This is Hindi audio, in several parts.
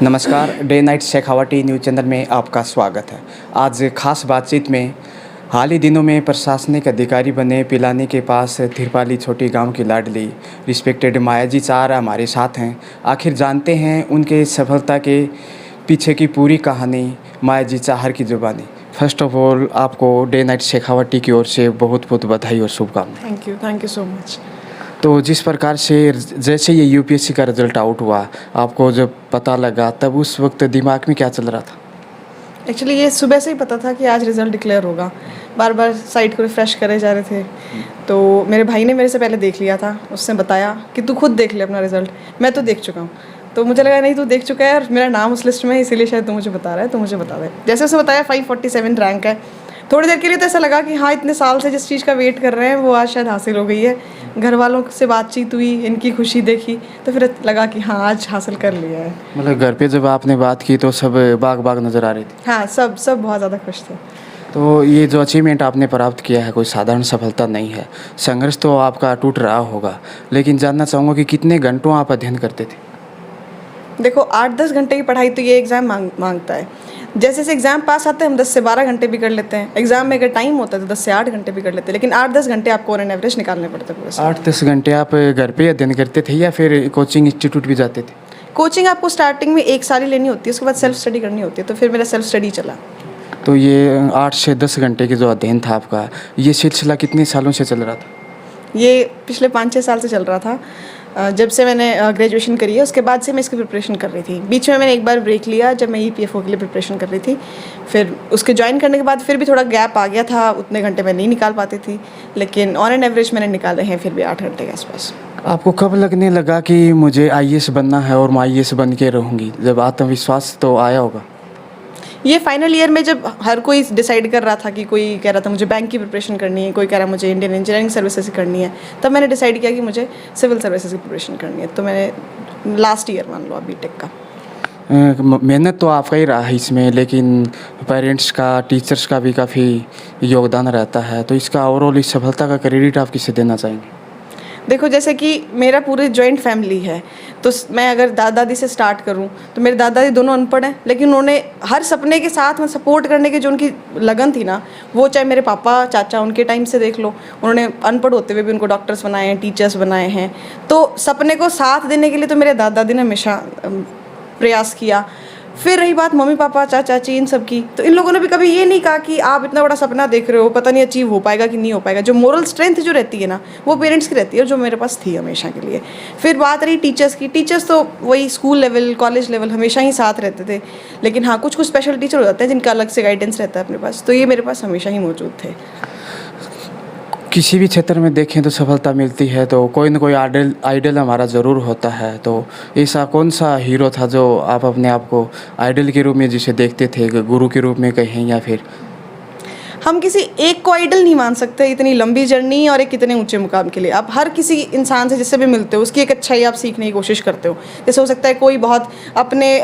नमस्कार, day night Shekhawati news channel में आपका स्वागत है। आज खास बातचीत में हाल ही दिनों में प्रशासनिक अधिकारी बने पिलानी के पास थिरपाली छोटी गांव की लाडली रिस्पेक्टेड माया जी चार हमारे साथ हैं। आखिर जानते हैं उनके सफलता के पीछे की पूरी कहानी, माया जी चाहर की जुबानी। फर्स्ट ऑफ ऑल आपको डे नाइट शेखावटी की ओर से बहुत बहुत बधाई और शुभकामनाएं। Thank you so much. तो जिस प्रकार से जैसे ये यूपीएससी का रिज़ल्ट आउट हुआ, आपको जब पता लगा तब उस वक्त दिमाग में क्या चल रहा था? एक्चुअली ये सुबह से ही पता था कि आज रिज़ल्ट डिक्लेयर होगा। बार बार साइट को रिफ़्रेश करे जा रहे थे, तो मेरे भाई ने मेरे से पहले देख लिया था। उसने बताया कि तू खुद देख ले अपना रिज़ल्ट। मैं तो देख चुका हूँ, तो मुझे लगा नहीं तू देख चुका है और मेरा नाम उस लिस्ट में है, इसीलिए शायद तू मुझे बता रहा है, तो मुझे बता दे। जैसे उसने बताया 547 रैंक है, थोड़ी देर के लिए तो ऐसा लगा कि हाँ, इतने साल से जिस चीज़ का वेट कर रहे हैं वो आज शायद हासिल हो गई है। घर वालों से बातचीत हुई, इनकी खुशी देखी, तो फिर लगा कि हाँ, आज हासिल कर लिया है। मतलब घर पे जब आपने बात की तो सब बाग बाग नज़र आ रही थी? हाँ, सब बहुत ज़्यादा खुश थे। तो ये जो अचीवमेंट आपने प्राप्त किया है कोई साधारण सफलता नहीं है। संघर्ष तो आपका अटूट रहा होगा, लेकिन जानना चाहूँगा कि कितने घंटों आप अध्ययन करते थे? देखो 8-10 घंटे की पढ़ाई तो ये एग्ज़ाम मांगता है। जैसे जैसे एग्ज़ाम पास आते हैं हम 10 से 12 घंटे भी कर लेते हैं। एग्ज़ाम में अगर टाइम होता है तो 10 से 8 घंटे भी कर लेते हैं, लेकिन 8-10 घंटे आपको ऑन एन एवरेज निकालने पड़ते हैं पूरे साल। 8-10 घंटे आप घर पे अध्ययन करते थे या फिर कोचिंग इंस्टीट्यूट भी जाते थे? कोचिंग आपको स्टार्टिंग में 1 साल ही लेनी होती है, उसके बाद सेल्फ स्टडी करनी होती है, तो फिर मेरा सेल्फ स्टडी चला। तो ये 8 से 10 घंटे की जो अध्ययन था आपका, ये सिलसिला कितने सालों से चल रहा था? ये पिछले 5-6 साल से चल रहा था। जब से मैंने ग्रेजुएशन करी है उसके बाद से मैं इसकी प्रिपरेशन कर रही थी। बीच में मैंने एक बार ब्रेक लिया जब मैं ईपीएफओ के लिए प्रिपरेशन कर रही थी। फिर उसके ज्वाइन करने के बाद फिर भी थोड़ा गैप आ गया था, उतने घंटे मैं नहीं निकाल पाती थी, लेकिन ऑन एन एवरेज मैंने निकाले हैं फिर भी 8 घंटे के आसपास। आपको कब लगने लगा कि मुझे आईएएस बनना है और मैं आईएएस बन के रहूँगी? जब आत्मविश्वास तो आया होगा। ये फाइनल ईयर में जब हर कोई डिसाइड कर रहा था कि कोई कह रहा था मुझे बैंक की प्रिपरेशन करनी है, कोई कह रहा मुझे इंडियन इंजीनियरिंग सर्विसेज करनी है, तब मैंने डिसाइड किया कि मुझे सिविल सर्विसेज की प्रिपरेशन करनी है। तो मैंने लास्ट ईयर मान लो आप बीटेक का। मेहनत तो आपका ही रहा है इसमें, लेकिन पेरेंट्स का, टीचर्स का भी काफ़ी योगदान रहता है। तो इसका ओवरऑल इस सफलता का क्रेडिट आप किसे देना चाहेंगे? देखो जैसे कि मेरा पूरी जॉइंट फैमिली है, तो मैं अगर दादा दादी से स्टार्ट करूं तो मेरे दादा दादी दोनों अनपढ़ हैं, लेकिन उन्होंने हर सपने के साथ में सपोर्ट करने की जो उनकी लगन थी ना, वो चाहे मेरे पापा चाचा उनके टाइम से देख लो, उन्होंने अनपढ़ होते हुए भी उनको डॉक्टर्स बनाए हैं, टीचर्स बनाए हैं। तो सपने को साथ देने के लिए तो मेरे दादा दादी ने हमेशा प्रयास किया। फिर रही बात मम्मी पापा चाचा चाची इन सब की, तो इन लोगों ने भी कभी ये नहीं कहा कि आप इतना बड़ा सपना देख रहे हो, पता नहीं अचीव हो पाएगा कि नहीं हो पाएगा। जो मोरल स्ट्रेंथ जो रहती है ना, वो पेरेंट्स की रहती है, जो मेरे पास थी हमेशा के लिए। फिर बात रही टीचर्स की, टीचर्स तो वही स्कूल लेवल कॉलेज लेवल हमेशा ही साथ रहते थे, लेकिन हाँ कुछ कुछ स्पेशल टीचर हो जाते हैं जिनका अलग से गाइडेंस रहता है अपने पास, तो ये मेरे पास हमेशा ही मौजूद थे। किसी भी क्षेत्र में देखें तो सफलता मिलती है, तो कोई ना कोई आइडल हमारा ज़रूर होता है। तो ऐसा कौन सा हीरो था जो आप अपने आप को आइडल के रूप में जिसे देखते थे, गुरु के रूप में कहें या फिर? हम किसी एक को आइडल नहीं मान सकते, इतनी लंबी जर्नी और एक इतने ऊंचे मुकाम के लिए। आप हर किसी इंसान से जिससे भी मिलते हो उसकी एक अच्छाई आप सीखने की कोशिश करते हो। जैसे हो सकता है कोई बहुत अपने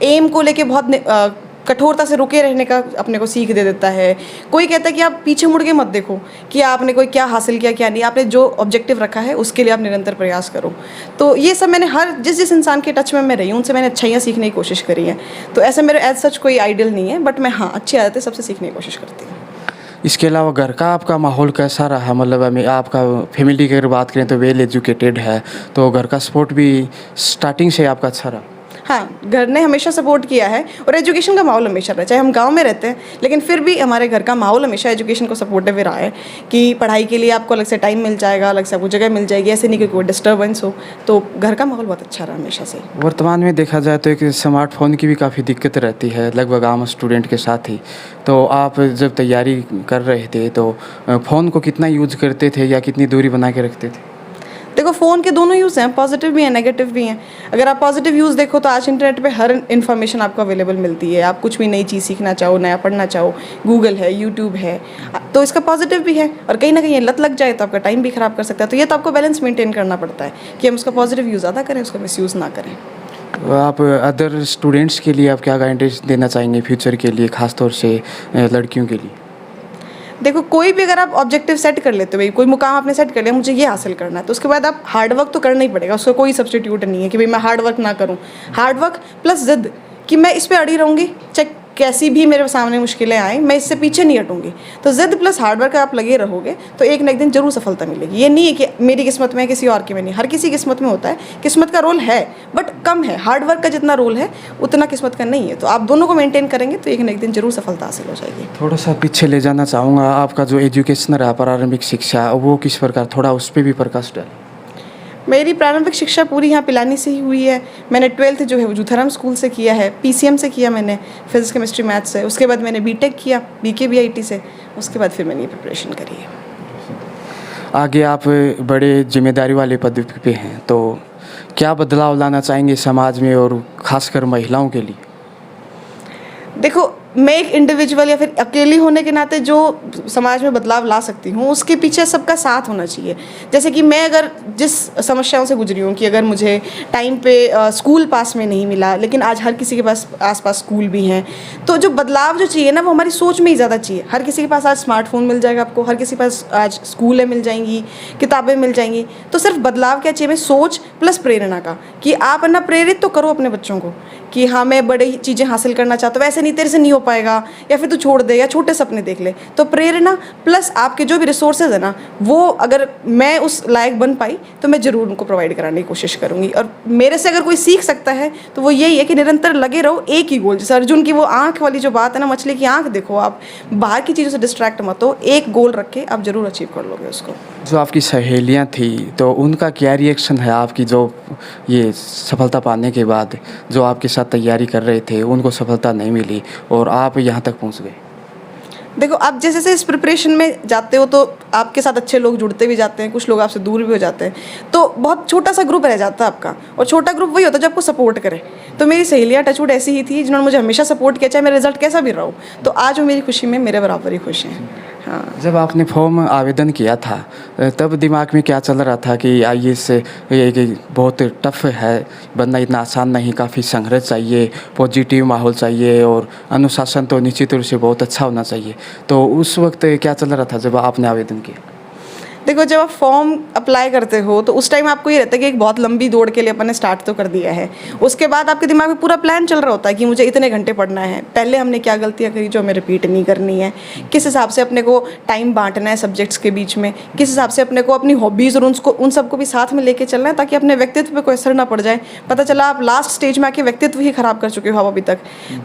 एम को लेके बहुत कठोरता से रुके रहने का अपने को सीख दे देता है। कोई कहता है कि आप पीछे मुड़ के मत देखो कि आपने कोई क्या हासिल किया क्या नहीं, आपने जो ऑब्जेक्टिव रखा है उसके लिए आप निरंतर प्रयास करो। तो ये सब मैंने हर जिस इंसान के टच में मैं रही हूँ उनसे मैंने अच्छाइयाँ सीखने की कोशिश करी है। तो ऐसे मेरे एज सच कोई आइडल नहीं है, बट मैं हाँ अच्छी आदतें सबसे सीखने की कोशिश करती हूँ। इसके अलावा घर का आपका माहौल कैसा रहा? मतलब आपका फैमिली की अगर बात करें तो वेल एजुकेटेड है, तो घर का सपोर्ट भी स्टार्टिंग से आपका अच्छा रहा? हाँ, घर ने हमेशा सपोर्ट किया है और एजुकेशन का माहौल हमेशा रहा है। चाहे हम गांव में रहते हैं, लेकिन फिर भी हमारे घर का माहौल हमेशा एजुकेशन को सपोर्टिव रहा है कि पढ़ाई के लिए आपको अलग से टाइम मिल जाएगा, अलग से आपको जगह मिल जाएगी, ऐसे नहीं कि कोई डिस्टर्बेंस हो। तो घर का माहौल बहुत अच्छा रहा हमेशा से। वर्तमान में देखा जाए तो एक स्मार्टफोन की भी काफ़ी दिक्कत रहती है लगभग आम स्टूडेंट के साथ ही। तो आप जब तैयारी कर रहे थे तो फ़ोन को कितना यूज करते थे या कितनी दूरी बना के रखते थे? देखो फ़ोन के दोनों यूज़ हैं, पॉजिटिव भी हैं नेगेटिव भी हैं। अगर आप पॉजिटिव यूज़ देखो तो आज इंटरनेट पे हर इन्फॉर्मेशन आपको अवेलेबल मिलती है। आप कुछ भी नई चीज़ सीखना चाहो, नया पढ़ना चाहो, गूगल है, यूट्यूब है, तो इसका पॉजिटिव भी है। और कहीं ना कहीं ये लत लग जाए तो आपका टाइम भी ख़राब कर सकता है। तो ये तो आपको बैलेंस मेंटेन करना पड़ता है कि हम उसका पॉजिटिव यूज़ ज़्यादा करें, उसका मिस यूज़ ना करें। आप अदर स्टूडेंट्स के लिए आप क्या गाइडेंस देना चाहेंगे फ्यूचर के लिए, ख़ास तौर से लड़कियों के लिए? देखो, कोई भी अगर आप ऑब्जेक्टिव सेट कर लेते हो, भाई कोई मुकाम आपने सेट कर लिया, मुझे ये हासिल करना है, तो उसके बाद आप हार्ड वर्क तो करना ही पड़ेगा, उसका कोई सब्स्टिट्यूट नहीं है कि भाई मैं हार्ड वर्क ना करूँ। हार्ड वर्क प्लस जिद कि मैं इस पर अड़ी रहूँगी, चाहे कैसी भी मेरे सामने मुश्किलें आएँ, मैं इससे पीछे नहीं हटूँगी। तो जिद प्लस हार्ड वर्क आप लगे रहोगे तो एक ना एक दिन जरूर सफलता मिलेगी। ये नहीं है कि मेरी किस्मत में है, किसी और की में नहीं, हर किसी किस्मत में होता है। किस्मत का रोल है बट कम है, हार्ड वर्क का जितना रोल है उतना किस्मत का नहीं है। तो आप दोनों को मेंटेन करेंगे तो एक ना एक दिन जरूर सफलता हासिल हो जाएगी। थोड़ा सा पीछे ले जाना चाहूँगा, आपका जो एजुकेशन रहा प्रारंभिक शिक्षा वो किस प्रकार, थोड़ा उस पर भी प्रकाश डालें। मेरी प्रारंभिक शिक्षा पूरी यहाँ पिलानी से ही हुई है। मैंने 12th जो है वो जूथाराम स्कूल से किया है, PCM से किया मैंने, फिजिक्स केमिस्ट्री मैथ्स से। उसके बाद मैंने बीटेक किया BKBIT से। उसके बाद फिर मैंने ये प्रिपरेशन करी है। आगे आप बड़े जिम्मेदारी वाले पद पे हैं, तो क्या बदलाव लाना चाहेंगे समाज में और ख़ासकर महिलाओं के लिए? देखो, मैं एक इंडिविजुअल या फिर अकेली होने के नाते जो समाज में बदलाव ला सकती हूँ, उसके पीछे सबका साथ होना चाहिए। जैसे कि मैं अगर जिस समस्याओं से गुजरी हूँ कि अगर मुझे टाइम पे स्कूल पास में नहीं मिला, लेकिन आज हर किसी के पास आसपास स्कूल भी हैं, तो जो बदलाव जो चाहिए ना वो हमारी सोच में ही ज़्यादा चाहिए। हर किसी के पास आज स्मार्टफोन मिल जाएगा आपको, हर किसी के पास आज स्कूलें मिल जाएंगी, किताबें मिल जाएंगी। तो सिर्फ बदलाव क्या चाहिए, में सोच प्लस प्रेरणा का, कि आप ना प्रेरित तो करो अपने बच्चों को कि हाँ मैं बड़ी चीज़ें हासिल करना चाहता हूँ, वैसे नहीं तेरे से नहीं हो पाएगा, या फिर तू छोड़ दे, या छोटे सपने देख ले। तो प्रेरणा प्लस आपके जो भी रिसोर्सेज है ना, वो अगर मैं उस लायक बन पाई तो मैं ज़रूर उनको प्रोवाइड कराने की कोशिश करूँगी। और मेरे से अगर कोई सीख सकता है तो वो यही है कि निरंतर लगे रहो एक ही गोल। जैसे अर्जुन की वो आँख वाली जो बात है ना, मछली की आँख देखो, आप बाहर की चीज़ों से डिस्ट्रैक्ट मत हो, एक गोल रख के आप ज़रूर अचीव कर लोगे उसको। जो आपकी सहेलियां थी तो उनका क्या रिएक्शन है आपकी जो ये सफलता पाने के बाद, जो आपके साथ तैयारी कर रहे थे उनको सफलता नहीं मिली और आप यहाँ तक पहुँच गए? देखो, आप जैसे जैसे इस प्रिपरेशन में जाते हो तो आपके साथ अच्छे लोग जुड़ते भी जाते हैं, कुछ लोग आपसे दूर भी हो जाते हैं, तो बहुत छोटा सा ग्रुप रह जाता है आपका। और छोटा ग्रुप वही होता है जो आपको सपोर्ट करे। तो मेरी सहेलियाँ टचवुड ऐसी ही थी जिन्होंने मुझे हमेशा सपोर्ट किया, चाहे मेरा रिजल्ट कैसा भी रहा हो। तो आज वो मेरी खुशी में मेरे बराबर ही खुश हैं। हाँ। जब आपने फॉर्म आवेदन किया था तब दिमाग में क्या चल रहा था कि IAS ये कि बहुत टफ है बनना, इतना आसान नहीं, काफ़ी संघर्ष चाहिए, पॉजिटिव माहौल चाहिए और अनुशासन तो निश्चित रूप से बहुत अच्छा होना चाहिए। तो उस वक्त क्या चल रहा था जब आपने आवेदन किया? देखो, जब आप फॉर्म अप्लाई करते हो तो उस टाइम आपको ये रहता है कि एक बहुत लंबी दौड़ के लिए अपन ने स्टार्ट तो कर दिया है। उसके बाद आपके दिमाग में पूरा प्लान चल रहा होता है कि मुझे इतने घंटे पढ़ना है, पहले हमने क्या गलतियाँ करी जो हमें रिपीट नहीं करनी है, किस हिसाब से अपने को टाइम बांटना है सब्जेक्ट्स के बीच में, किस हिसाब से अपने को अपनी हॉबीज़ और उन सबको भी साथ में लेके चलना है ताकि अपने व्यक्तित्व पे कोई असर ना पड़ जाए। पता चला आप लास्ट स्टेज में आके व्यक्तित्व ही ख़राब कर चुके हो अभी तक।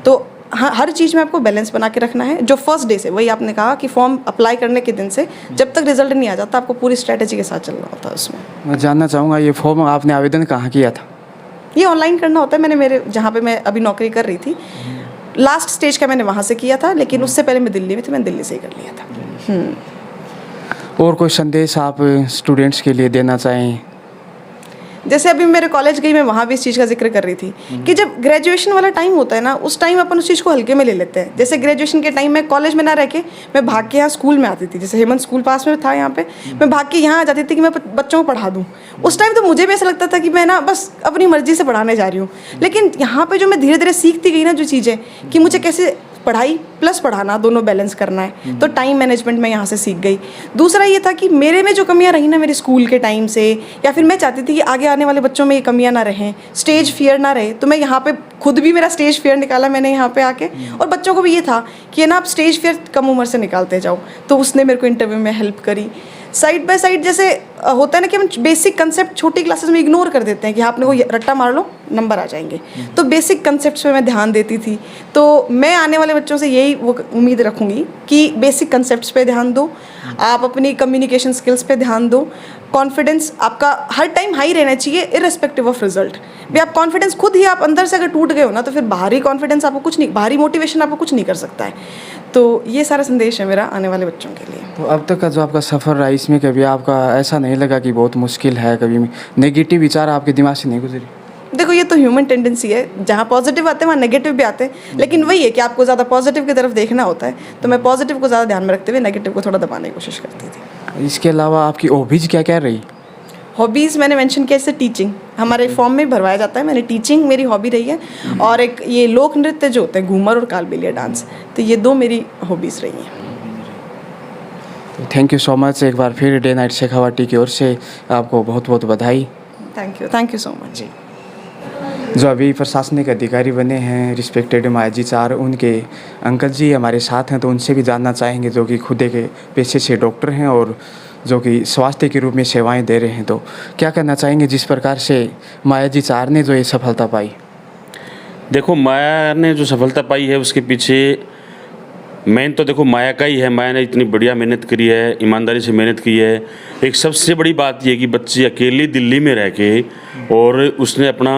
तो हाँ, हर चीज़ में आपको बैलेंस बना के रखना है। जो फर्स्ट डे से, वही आपने कहा कि फॉर्म अप्लाई करने के दिन से जब तक रिजल्ट नहीं आ जाता, आपको पूरी स्ट्रैटेजी के साथ चलना होता है उसमें। मैं जानना चाहूँगा ये फॉर्म आपने आवेदन कहाँ किया था? ये ऑनलाइन करना होता है। मैंने मेरे जहाँ पे मैं अभी नौकरी कर रही थी, लास्ट स्टेज का मैंने वहाँ से किया था, लेकिन उससे पहले मैं दिल्ली में थी, मैंने दिल्ली से ही कर लिया था। और कोई संदेश आप स्टूडेंट्स के लिए देना चाहें? जैसे अभी मेरे कॉलेज गई, मैं वहाँ भी इस चीज़ का जिक्र कर रही थी कि जब ग्रेजुएशन वाला टाइम होता है ना, उस टाइम अपन उस चीज़ को हल्के में ले लेते हैं। जैसे ग्रेजुएशन के टाइम में कॉलेज में ना रह के मैं भाग के यहाँ स्कूल में आती थी। जैसे हेमंत स्कूल पास में था यहाँ पे, मैं भाग के यहाँ आ जाती थी कि मैं बच्चों को पढ़ा दूँ। उस टाइम तो मुझे भी ऐसा लगता था कि मैं ना बस अपनी मर्जी से पढ़ाने जा रही हूँ। लेकिन यहाँ पे जो मैं धीरे धीरे सीखती गई ना जो चीज़ें, कि मुझे कैसे पढ़ाई प्लस पढ़ाना दोनों बैलेंस करना है, तो टाइम मैनेजमेंट मैं यहाँ से सीख गई। दूसरा ये था कि मेरे में जो कमियाँ रही ना मेरे स्कूल के टाइम से, या फिर मैं चाहती थी कि आगे आने वाले बच्चों में ये कमियाँ ना रहें, स्टेज फियर ना रहे, तो मैं यहाँ पे खुद भी मेरा स्टेज फियर निकाला मैंने यहाँ पे आके। और बच्चों को भी ये था कि ना आप स्टेज फियर कम उम्र से निकालते जाओ, तो उसने मेरे को इंटरव्यू में हेल्प करी। साइड बाय साइड जैसे होता है ना कि हम बेसिक कंसेप्ट छोटी क्लासेस में इग्नोर कर देते हैं कि आपने को रट्टा मार लो नंबर आ जाएंगे, तो बेसिक कंसेप्ट्स पे मैं ध्यान देती थी। तो मैं आने वाले बच्चों से यही वो उम्मीद रखूँगी कि बेसिक कंसेप्ट्स पे ध्यान दो, आप अपनी कम्युनिकेशन स्किल्स पे ध्यान दो, कॉन्फिडेंस आपका हर टाइम हाई रहना चाहिए इररिस्पेक्टिव ऑफ रिजल्ट। भी आप कॉन्फिडेंस खुद ही आप अंदर से अगर टूट गए हो ना, तो फिर बाहरी कॉन्फिडेंस आपको कुछ नहीं, बाहरी मोटिवेशन आपको कुछ नहीं कर सकता है। तो ये सारा संदेश है मेरा आने वाले बच्चों के लिए। तो अब तक का जो आपका सफ़र रहा, इसमें कभी आपका ऐसा नहीं लगा कि बहुत मुश्किल है, कभी नेगेटिव विचार आपके दिमाग से नहीं गुजरी? देखो, ये तो ह्यूमन टेंडेंसी है, जहाँ पॉजिटिव आते हैं वहाँ नेगेटिव भी आते हैं, लेकिन वही है कि आपको ज़्यादा पॉजिटिव की तरफ देखना होता है। तो मैं पॉजिटिव को ज़्यादा ध्यान में रखते हुए नेगेटिव को थोड़ा दबाने की कोशिश करती थी। इसके अलावा आपकी हॉबीज़ क्या क्या रही? हॉबीज़ मैंने मेंशन किया, जैसे टीचिंग हमारे फॉर्म में भरवाया जाता है, मैंने टीचिंग मेरी हॉबी रही है। और एक ये लोक नृत्य जो होते हैं, घूमर और कालबेलिया डांस, तो ये दो मेरी हॉबीज़ रही हैं। Thank you so much. एक बार फिर डे नाइट शेखावाटी की ओर से आपको बहुत बहुत बधाई। Thank you so much. जो अभी प्रशासनिक अधिकारी बने हैं रिस्पेक्टेड मायाजी चार, उनके अंकल जी हमारे साथ हैं, तो उनसे भी जानना चाहेंगे, जो कि खुद के पेशे से डॉक्टर हैं और जो कि स्वास्थ्य के रूप में सेवाएं दे रहे हैं। तो क्या कहना चाहेंगे जिस प्रकार से मायाजी चार ने जो ये सफलता पाई? देखो, माया ने जो सफलता पाई है उसके पीछे मेन तो देखो माया का ही है। माया ने इतनी बढ़िया मेहनत करी है, ईमानदारी से मेहनत की है। एक सबसे बड़ी बात ये कि बच्ची अकेली दिल्ली में रह के और उसने अपना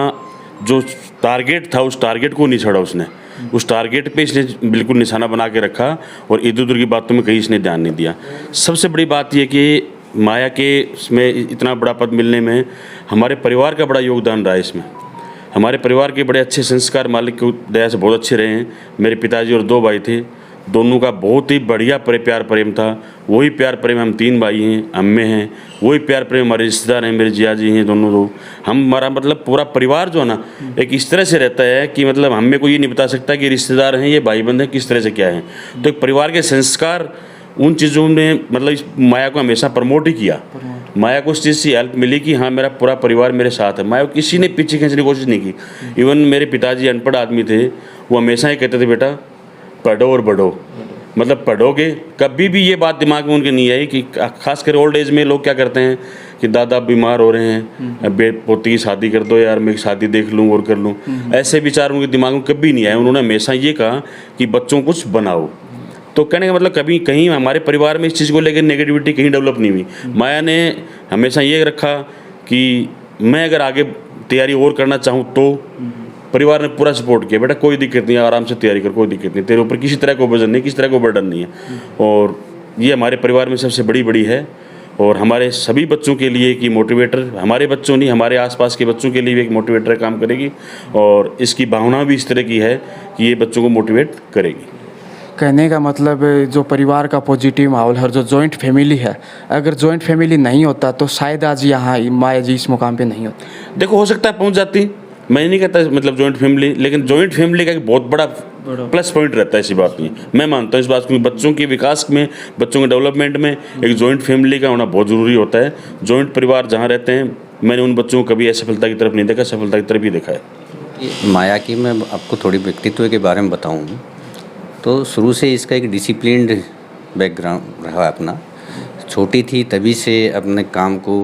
जो टारगेट था उस टारगेट को नहीं छोड़ा। उसने उस टारगेट पे इसने बिल्कुल निशाना बना के रखा और इधर उधर की बातों में कहीं इसने ध्यान नहीं दिया। सबसे बड़ी बात यह कि माया के इसमें इतना बड़ा पद मिलने में हमारे परिवार का बड़ा योगदान रहा है। इसमें हमारे परिवार के बड़े अच्छे संस्कार मालिक की दया से बहुत अच्छे रहे हैं। मेरे पिताजी और 2 भाई थे, दोनों का बहुत ही बढ़िया प्यार प्रेम था। वही प्यार प्रेम हम 3 भाई हैं, अम्मे हैं, वही प्यार प्रेम हमारे रिश्तेदार हैं, मेरे जिया जी हैं दोनों लोग। हमारा मतलब पूरा परिवार जो है ना एक इस तरह से रहता है कि मतलब हमें कोई ये नहीं बता सकता कि रिश्तेदार हैं ये भाई बंद हैं किस तरह से क्या है। तो एक परिवार के संस्कार उन चीज़ों ने मतलब इस माया को हमेशा प्रमोट ही किया। माया को उस चीज़ से हेल्प मिली कि हाँ मेरा पूरा परिवार मेरे साथ है। माया को किसी ने पीछे खींचने की कोशिश नहीं की। इवन मेरे पिताजी अनपढ़ आदमी थे, वो हमेशा ही कहते थे बेटा पढ़ो और बढ़ो, मतलब पढ़ोगे। कभी भी ये बात दिमाग में उनके नहीं आई कि खासकर ओल्ड एज में लोग क्या करते हैं कि दादा बीमार हो रहे हैं, पोती की शादी कर दो यार, मैं शादी देख लूँ और कर लूँ। ऐसे विचार उनके दिमाग में कभी नहीं आए। उन्होंने हमेशा ये कहा कि बच्चों को कुछ बनाओ। तो कहने का मतलब कभी कहीं हमारे परिवार में इस चीज़ को लेकर नेगेटिविटी कहीं डेवलप नहीं हुई। माया ने हमेशा ये रखा कि मैं अगर आगे तैयारी और करना चाहूँ तो परिवार ने पूरा सपोर्ट किया, बेटा कोई दिक्कत नहीं है, आराम से तैयारी कर, कोई दिक्कत नहीं, तेरे ऊपर किसी तरह का वजन नहीं, किसी तरह का बर्डन नहीं है। और ये हमारे परिवार में सबसे बड़ी है और हमारे सभी बच्चों के लिए कि मोटिवेटर, हमारे बच्चों नहीं हमारे आसपास के बच्चों के लिए भी एक मोटिवेटर काम करेगी और इसकी भावना भी इस तरह की है कि ये बच्चों को मोटिवेट करेगी। कहने का मतलब जो परिवार का पॉजिटिव माहौल है, जो जॉइंट फैमिली है, अगर जॉइंट फैमिली नहीं होता तो शायद आज यहाँ माया जी इस मुकाम पे नहीं होती। देखो हो सकता है पहुँच जाती, मैं नहीं कहता मतलब जॉइंट फैमिली, लेकिन जॉइंट फैमिली का एक बहुत बड़ा प्लस पॉइंट रहता है। ऐसी बात नहीं, मैं मानता हूँ इस बात को, बच्चों के विकास में, बच्चों के डेवलपमेंट में एक जॉइंट फैमिली का होना बहुत ज़रूरी होता है। जॉइंट परिवार जहाँ रहते हैं, मैंने उन बच्चों को कभी असफलता की तरफ नहीं देखा, सफलता की तरफ ही देखा है। माया की मैं आपको थोड़ी व्यक्तित्व के बारे में बताऊँ तो शुरू से इसका एक डिसिप्लिन्ड बैकग्राउंड रहा अपना। छोटी थी तभी से अपने काम को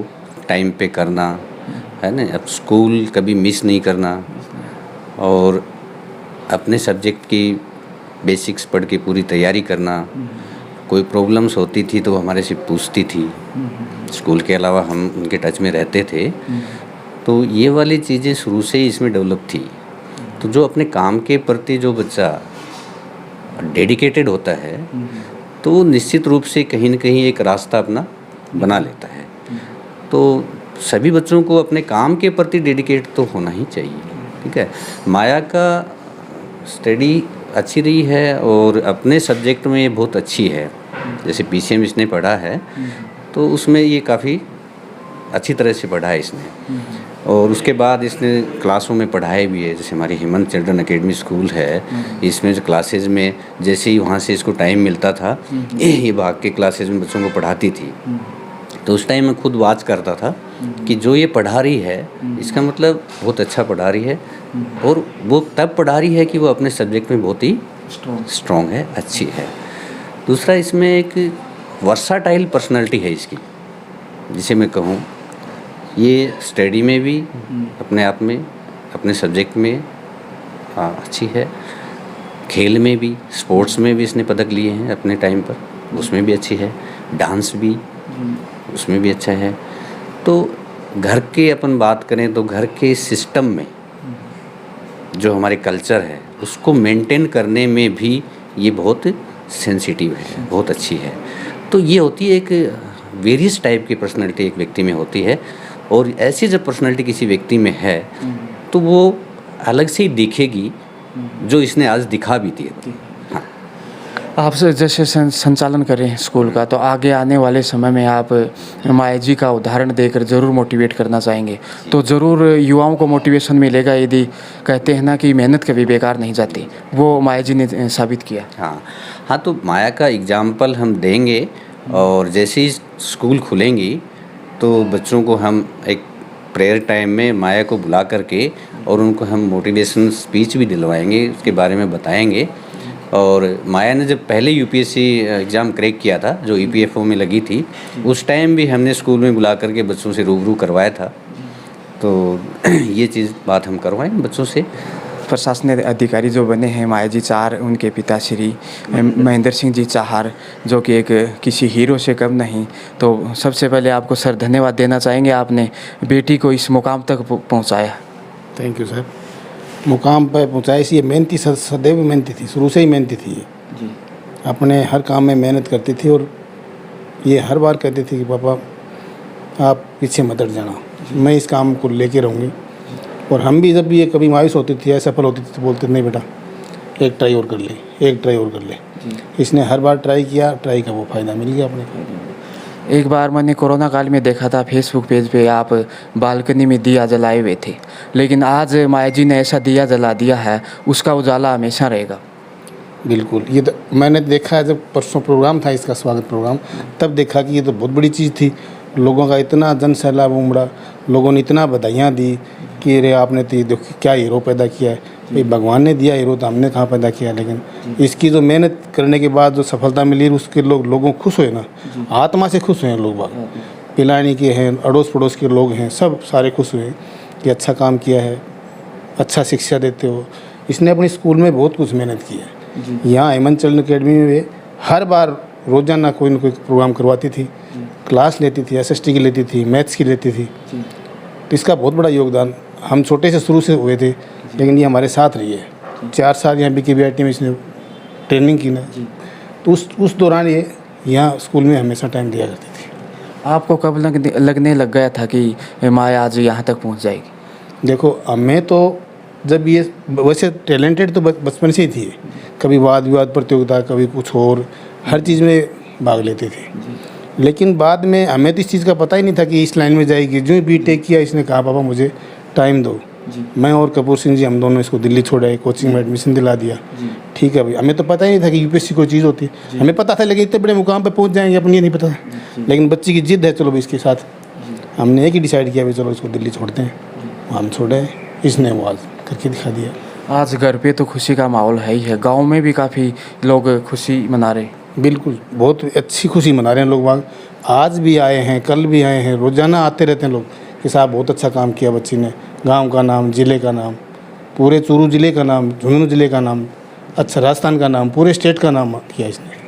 टाइम पे करना है ना, अब स्कूल कभी मिस नहीं करना और अपने सब्जेक्ट की बेसिक्स पढ़ के पूरी तैयारी करना। कोई प्रॉब्लम्स होती थी तो हमारे से पूछती थी, स्कूल के अलावा हम उनके टच में रहते थे। तो ये वाली चीज़ें शुरू से ही इसमें डेवलप थी। तो जो अपने काम के प्रति जो बच्चा डेडिकेटेड होता है तो निश्चित रूप से कहीं न कहीं एक रास्ता अपना बना लेता है। तो सभी बच्चों को अपने काम के प्रति डेडिकेट तो होना ही चाहिए, ठीक है। माया का स्टडी अच्छी रही है और अपने सब्जेक्ट में बहुत अच्छी है। जैसे PCM इसने पढ़ा है तो उसमें ये काफ़ी अच्छी तरह से पढ़ा है इसने, और उसके बाद इसने क्लासों में पढ़ाया भी है। जैसे हमारी हेमंत चिल्ड्रन एकेडमी स्कूल है, इसमें जो क्लासेज में जैसे ही वहाँ से इसको टाइम मिलता था ये भाग के क्लासेज में बच्चों को पढ़ाती थी। तो उस टाइम मैं खुद वॉच करता था कि जो ये पढ़ा रही है इसका मतलब बहुत अच्छा पढ़ा रही है, और वो तब पढ़ा रही है कि वो अपने सब्जेक्ट में बहुत ही स्ट्रॉन्ग है, अच्छी है। दूसरा इसमें एक वर्साटाइल पर्सनालिटी है इसकी, जिसे मैं कहूँ ये स्टडी में भी अपने आप में अपने सब्जेक्ट में अच्छी है, खेल में भी, स्पोर्ट्स में भी इसने पदक लिए हैं अपने टाइम पर, उसमें भी अच्छी है, डांस भी उसमें भी अच्छा है। तो घर के अपन बात करें तो घर के सिस्टम में जो हमारे कल्चर है उसको मेंटेन करने में भी ये बहुत सेंसिटिव है, बहुत अच्छी है। तो ये होती है एक वेरियस टाइप की पर्सनालिटी एक व्यक्ति में होती है, और ऐसी जब पर्सनालिटी किसी व्यक्ति में है तो वो अलग से ही दिखेगी, जो इसने आज दिखा भी दी। हाँ, आप जैसे संचालन कर रहे हैं स्कूल का, तो आगे आने वाले समय में आप माया जी का उदाहरण देकर ज़रूर मोटिवेट करना चाहेंगे, तो ज़रूर युवाओं को मोटिवेशन मिलेगा। यदि कहते हैं ना कि मेहनत कभी बेकार नहीं जाती, वो माया जी ने साबित किया। हाँ, तो माया का एग्जाम्पल हम देंगे और जैसे ही स्कूल खुलेंगी तो बच्चों को हम एक प्रेयर टाइम में माया को बुला करके और उनको हम मोटिवेशन स्पीच भी दिलवाएंगे, उसके बारे में बताएंगे। और माया ने जब पहले यूपीएससी एग्ज़ाम क्रैक किया था, जो ईपीएफओ में लगी थी, उस टाइम भी हमने स्कूल में बुला करके बच्चों से रूबरू करवाया था। तो ये चीज़ बात हम करवाएंगे बच्चों से। प्रशासनिक अधिकारी जो बने हैं माया जी चार, उनके पिता श्री महेंद्र सिंह जी चाहर, जो कि एक किसी हीरो से कम नहीं। तो सबसे पहले आपको सर धन्यवाद देना चाहेंगे, आपने बेटी को इस मुकाम तक पहुंचाया। Thank you sir. मुकाम पर पहुँचाई, इसलिए मेहनती, सदैव मेहनती थी, शुरू से ही मेहनती थी ये। जी। अपने हर काम में मेहनत करती थी और ये हर बार कहती थी कि पापा आप पीछे मत हट जाना, मैं इस काम को लेके रहूँगी। और हम भी जब ये कभी मायूस होती थी, असफल होती थी, तो बोलते नहीं बेटा एक ट्राई और कर ले, एक ट्राई और कर ले। इसने हर बार ट्राई किया, ट्राई का वो फ़ायदा मिल गया अपने को। एक बार मैंने कोरोना काल में देखा था फेसबुक पेज पे आप बालकनी में दिया जलाए हुए थे, लेकिन आज माया जी ने ऐसा दिया जला दिया है, उसका उजाला हमेशा रहेगा। बिल्कुल, ये तो मैंने देखा है, जब परसों प्रोग्राम था इसका, स्वागत प्रोग्राम, तब देखा कि ये तो बहुत बड़ी चीज़ थी। लोगों का इतना जन सैलाब उमड़ा, लोगों ने इतना बधाइयाँ दी कि अरे आपने तो देखो क्या हीरो पैदा किया है। भाई भगवान ने दिया हीरो, तो हमने कहाँ पैदा किया। लेकिन इसकी जो मेहनत करने के बाद जो सफलता मिली, उसके लोगों खुश हुए ना, आत्मा से खुश हुए लोग बाग। पिलानी के हैं, अड़ोस पड़ोस के लोग हैं, सब सारे खुश हुए कि अच्छा काम किया है, अच्छा शिक्षा देते हो। इसने अपने स्कूल में बहुत कुछ मेहनत की है। यहाँ हेमंत चंद्र अकेडमी में हर बार रोज़ाना कोई न कोई प्रोग्राम करवाती थी, क्लास लेती थी, एसएसटी की लेती थी, मैथ्स की लेती थी। तो इसका बहुत बड़ा योगदान, हम छोटे से शुरू से हुए थे, लेकिन ये हमारे साथ रही है। 4 साल यहाँ BKVIT में इसने ट्रेनिंग की ना, तो उस दौरान ये यहाँ स्कूल में हमेशा टाइम दिया करती थी। आपको कब लगने लग गया था कि माया आज यहाँ तक पहुँच जाएगी? देखो, हमें तो जब ये वैसे टैलेंटेड तो बचपन से ही थी, कभी वाद विवाद प्रतियोगिता, कभी कुछ और, हर चीज़ में भाग लेते थे। लेकिन बाद में हमें तो इस चीज़ का पता ही नहीं था कि इस लाइन में जाएगी। जो बीटेक किया, इसने कहा पापा मुझे टाइम दो। मैं और कपूर सिंह जी, हम दोनों इसको दिल्ली छोड़े, कोचिंग में एडमिशन दिला दिया। ठीक है भाई, हमें तो पता ही नहीं था कि यूपीएससी कोई चीज़ होती है। हमें पता था, लेकिन इतने बड़े मुकाम पे पहुंच जाएंगे अपन ये नहीं पता था। लेकिन बच्ची की जिद है, चलो भाई इसके साथ हमने एक ही डिसाइड किया, भाई चलो इसको दिल्ली छोड़ते हैं। हम छोड़े, इसने वो आज करके दिखा दिया। आज घर पे तो खुशी का माहौल है ही है, गांव में भी काफ़ी लोग खुशी मना रहे। बिल्कुल, बहुत अच्छी खुशी मना रहे हैं लोग बाग। आज भी आए हैं, कल भी आए हैं, रोज़ाना आते रहते हैं लोग कि साहब बहुत अच्छा काम किया बच्ची ने। गांव का नाम, ज़िले का नाम, पूरे चूरू ज़िले का नाम, झुंझुनू ज़िले का नाम, अच्छा राजस्थान का नाम, पूरे स्टेट का नाम किया इसने।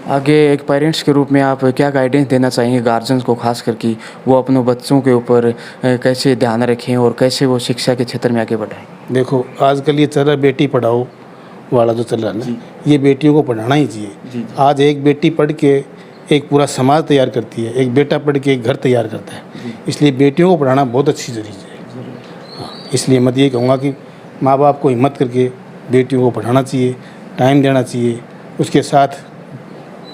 आगे एक पेरेंट्स के रूप में आप क्या गाइडेंस देना चाहेंगे गार्जियंस को, खास करके वो अपने बच्चों के ऊपर कैसे ध्यान रखें और कैसे वो शिक्षा के क्षेत्र में आगे बढ़ाएं? देखो, आजकल ये चल रहा है बेटी पढ़ाओ वाला जो चल रहा है ना, ये बेटियों को पढ़ाना ही चाहिए। आज एक बेटी पढ़ के एक पूरा समाज तैयार करती है, एक बेटा पढ़ के एक घर तैयार करता है। इसलिए बेटियों को पढ़ाना बहुत अच्छी चीज़ है। हाँ, इसलिए मैं ये कहूँगा कि माँ बाप को हिम्मत करके बेटियों को पढ़ाना चाहिए, टाइम देना चाहिए, उसके साथ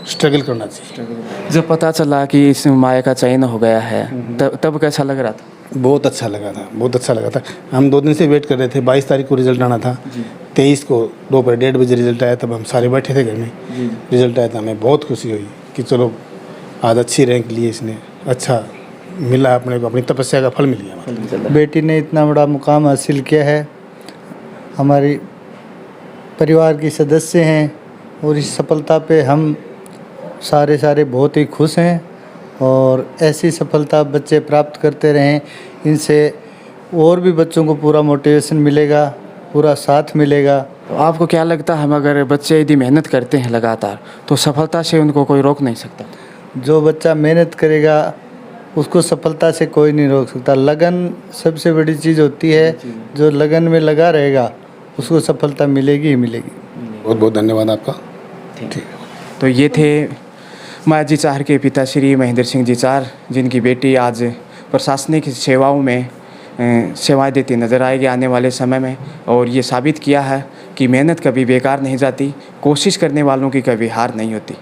स्ट्रगल करना चाहिए। जब पता चला कि इस माया का चयन हो गया है, तब कैसा लग रहा था? बहुत अच्छा लगा था, बहुत अच्छा लगा था। हम 2 दिन से वेट कर रहे थे। 22 तारीख को रिजल्ट आना था, 23 को दोपहर 1:30 बजे रिजल्ट आया। तब हम सारे बैठे थे घर में। रिजल्ट आया था, हमें बहुत खुशी हुई कि चलो आज अच्छी रैंक लिए इसने, अच्छा मिला अपने को, अपनी तपस्या का फल मिल गया। बेटी ने इतना बड़ा मुकाम हासिल किया है, हमारी परिवार की सदस्य हैं और इस सफलता पे हम सारे बहुत ही खुश हैं। और ऐसी सफलता बच्चे प्राप्त करते रहें, इनसे और भी बच्चों को पूरा मोटिवेशन मिलेगा, पूरा साथ मिलेगा। तो आपको क्या लगता है, हम अगर बच्चे यदि मेहनत करते हैं लगातार, तो सफलता से उनको कोई रोक नहीं सकता? जो बच्चा मेहनत करेगा उसको सफलता से कोई नहीं रोक सकता। लगन सबसे बड़ी चीज़ होती है, जो लगन में लगा रहेगा उसको सफलता मिलेगी ही मिलेगी। बहुत बहुत धन्यवाद आपका। ठीक। तो ये थे माया जी चाहर के पिता श्री महेंद्र सिंह जी चाहर, जिनकी बेटी आज प्रशासनिक सेवाओं में सेवाएं देती नज़र आएगी आने वाले समय में। और ये साबित किया है कि मेहनत कभी बेकार नहीं जाती, कोशिश करने वालों की कभी हार नहीं होती।